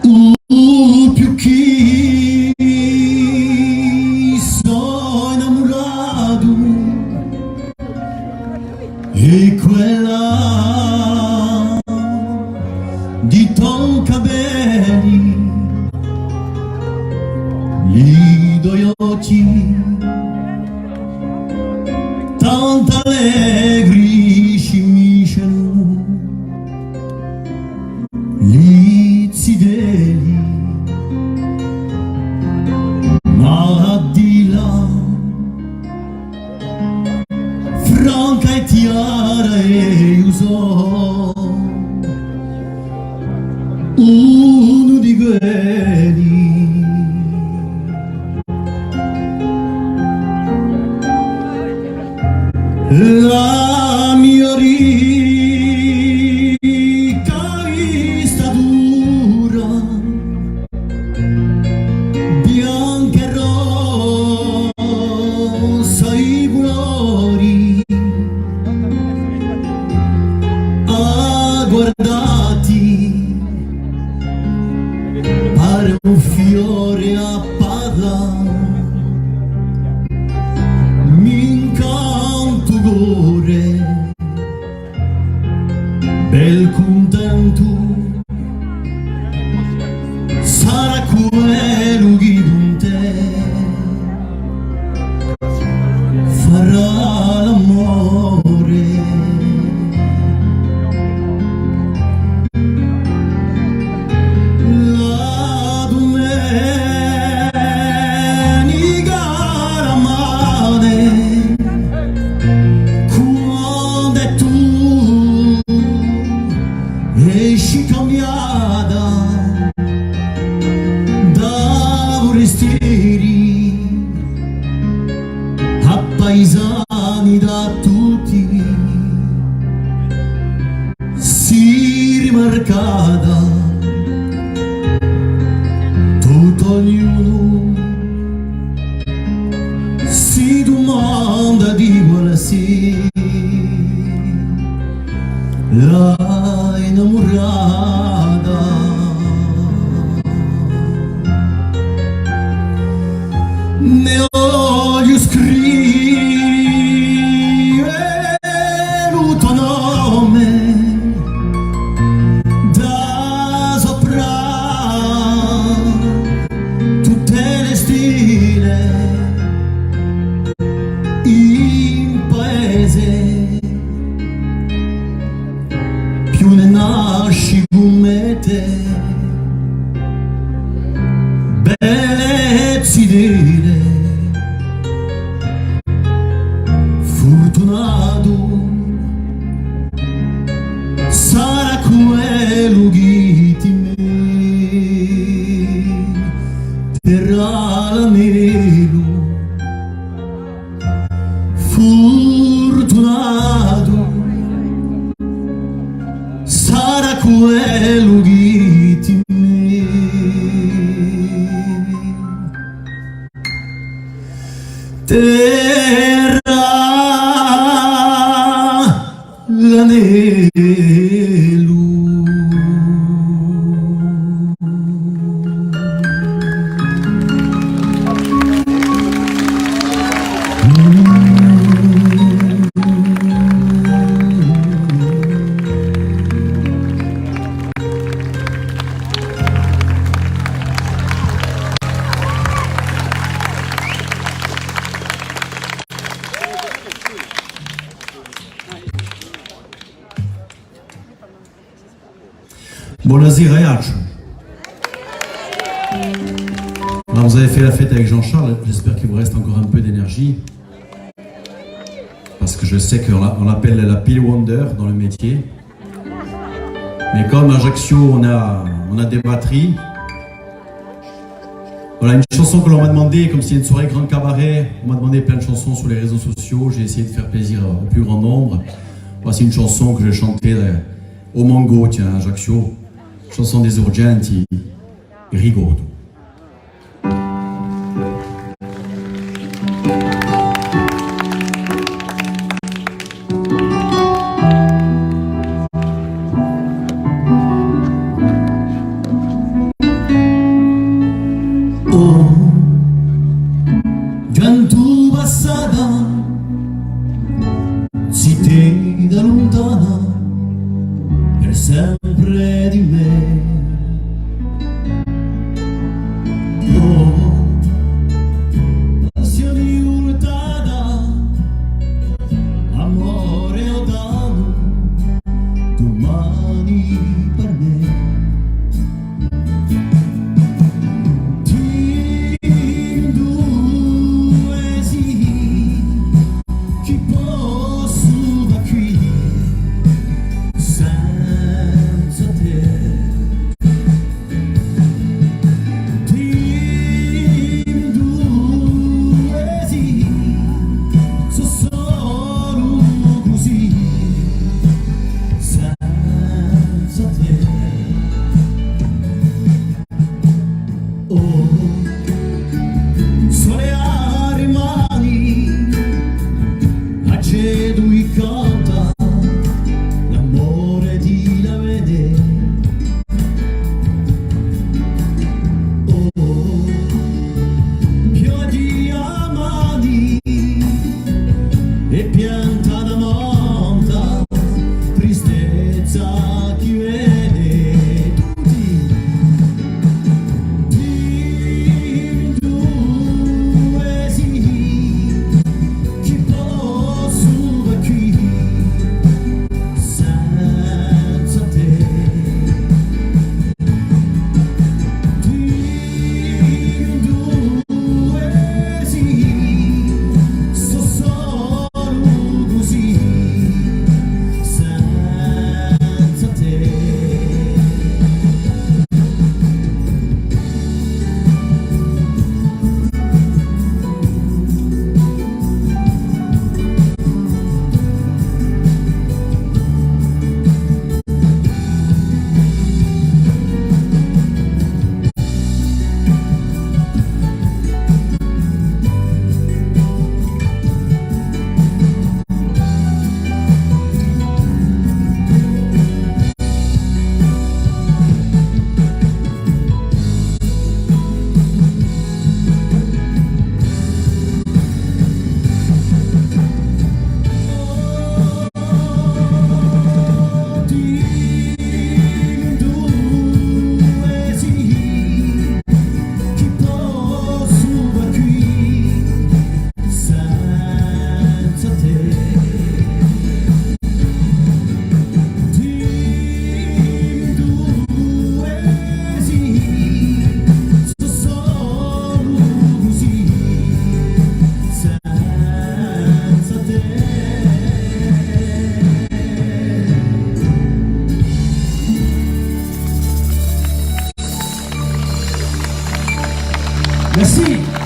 Più che sono innamorato e quella di tuoi capelli, gli due occhi tanto allegri scimisciano, gli zideli, ma al di là franca e tiara e uso uno di quelli. La mia ricca statura, bianca e rossa i colori, a guardati pare un fiore a palla. Bel contento sarà quello che con te farà l'amore. La domenica la madre esci cambiata da forestieri a paesani da tutti, si rimarcata tutto ognuno si domanda di quale la innamorata. Ne voglio scrivere il tuo nome da sopra tutte le stile in paese. Più ne nasci come te, bellezzi dire, fortunato sarà quello che ti metterà l'anello. Fortunato sarà quello che ti metterà l'anello. Buonasera ragazzi. Alors vous avez fait la fête avec Jean-Charles, j'espère qu'il vous reste encore un peu d'énergie. Parce que je sais qu'on l'appelle la pile Wonder dans le métier. Mais comme à Ajaccio on a des batteries, voilà une chanson que l'on m'a demandé, comme c'était une soirée grand cabaret, on m'a demandé plein de chansons sur les réseaux sociaux, j'ai essayé de faire plaisir au plus grand nombre. Voici une chanson que j'ai chantée au Mango, tiens, à Ajaccio. Chanson des Urgenti, Rigodo. Merci.